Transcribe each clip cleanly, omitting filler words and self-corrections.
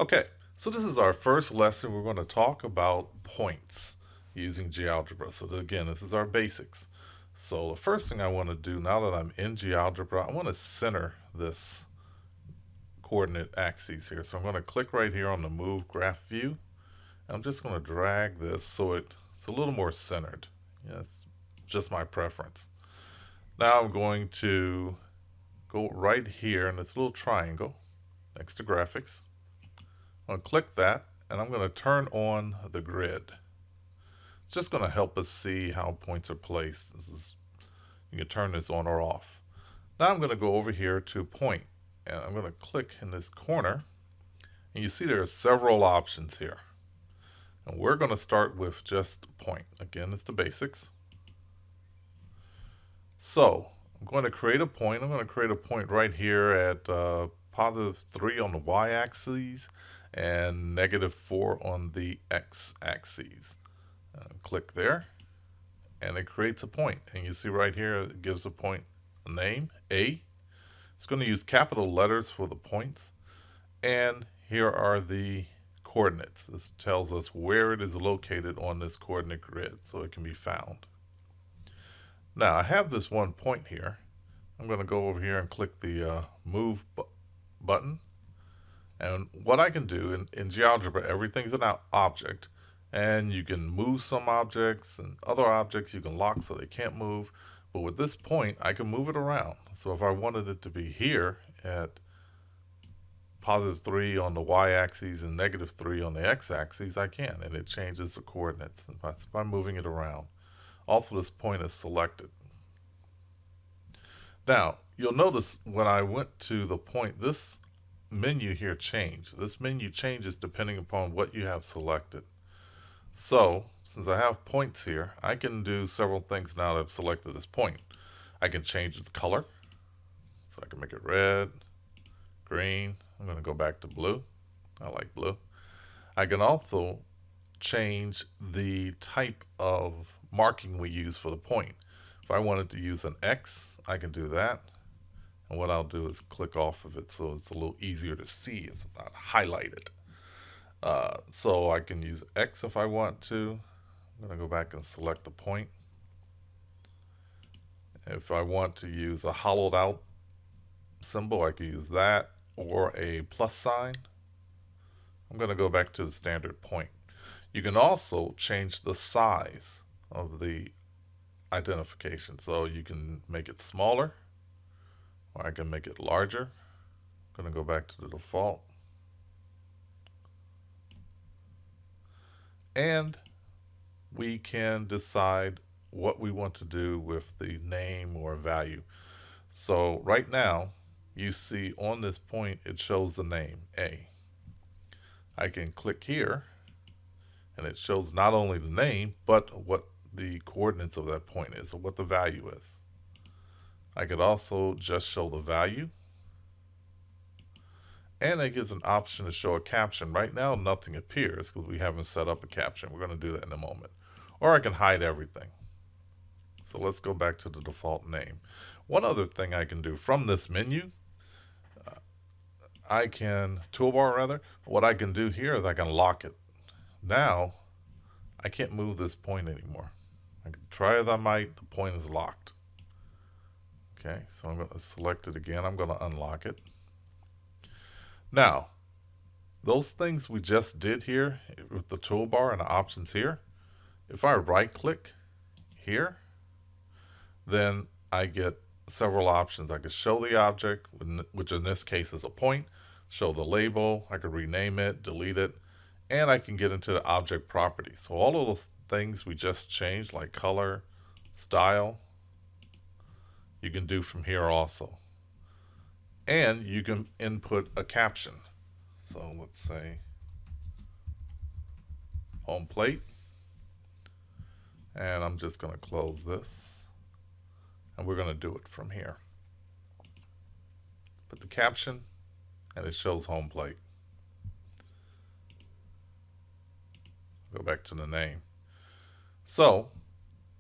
Okay, so this is our first lesson. We're going to talk about points using GeoGebra. So again, this is our basics. So the first thing I want to do now that I'm in GeoGebra, I want to center this coordinate axes here. So I'm going to click right here on the Move Graph View. And I'm just going to drag this so it's a little more centered. Yeah, it's just my preference. Now I'm going to go right here in this little triangle next to graphics. I'm going to click that and I'm going to turn on the grid. It's just going to help us see how points are placed. You can turn this on or off. Now I'm going to go over here to point and I'm going to click in this corner and you see there are several options here. And we're going to start with just point. Again, it's the basics. So I'm going to create a point. I'm going to create a point right here at +3 on the y-axis and -4 on the x-axis. Click there and it creates a point. And you see right here it gives a point a name, A. It's going to use capital letters for the points. And here are the coordinates. This tells us where it is located on this coordinate grid so it can be found. Now I have this one point here. I'm going to go over here and click the move button. And what I can do in GeoGebra, everything's an object. And you can move some objects and other objects you can lock so they can't move. But with this point, I can move it around. So if I wanted it to be here at +3 on the y-axis and -3 on the x-axis, I can. And it changes the coordinates by moving it around. Also, this point is selected. Now, you'll notice when I went to the point, this menu here changed. This menu changes depending upon what you have selected. So, since I have points here, I can do several things now that I've selected this point. I can change its color. So I can make it red, green. I'm going to go back to blue. I like blue. I can also change the type of marking we use for the point. If I wanted to use an X, I can do that. And what I'll do is click off of it so it's a little easier to see. It's not highlighted. So I can use X if I want to. I'm going to go back and select the point. If I want to use a hollowed out symbol, I can use that or a plus sign. I'm going to go back to the standard point. You can also change the size of the identification. So you can make it smaller or I can make it larger. I'm going to go back to the default. And we can decide what we want to do with the name or value. So right now, you see on this point, it shows the name A. I can click here and it shows not only the name, but what the coordinates of that point is or what the value is. I could also just show the value. And it gives an option to show a caption. Right now, nothing appears because we haven't set up a caption. We're going to do that in a moment. Or I can hide everything. So let's go back to the default name. One other thing I can do from this menu, toolbar rather, what I can do here is I can lock it. Now, I can't move this point anymore. I can try as I might, the point is locked. Okay, so I'm going to select it again. I'm going to unlock it. Now, those things we just did here with the toolbar and the options here, if I right click here, then I get several options. I could show the object, which in this case is a point, show the label, I could rename it, delete it, and I can get into the object properties. So all of those things we just changed, like color, style, you can do from here also. And you can input a caption. So let's say home plate. And I'm just going to close this. And we're going to do it from here. Put the caption and it shows home plate. Go back to the name. So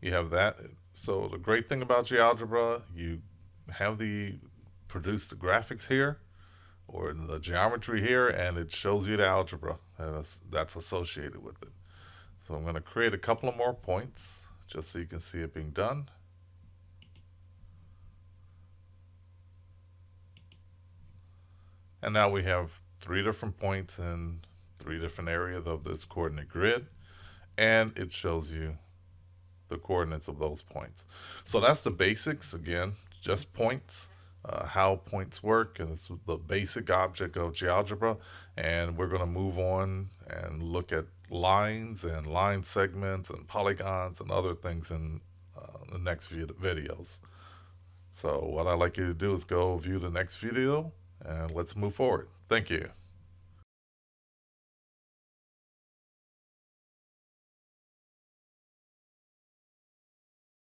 you have that. So the great thing about GeoGebra, you have produce the graphics here. or the geometry here, and it shows you the algebra that's associated with it. So I'm going to create a couple of more points just so you can see it being done. And now we have 3 different points in 3 different areas of this coordinate grid, and it shows you the coordinates of those points. So that's the basics. Again, just points, how points work, and it's the basic object of GeoGebra. And we're going to move on and look at lines and line segments and polygons and other things in the next videos. So what I'd like you to do is go view the next video, and let's move forward. Thank you.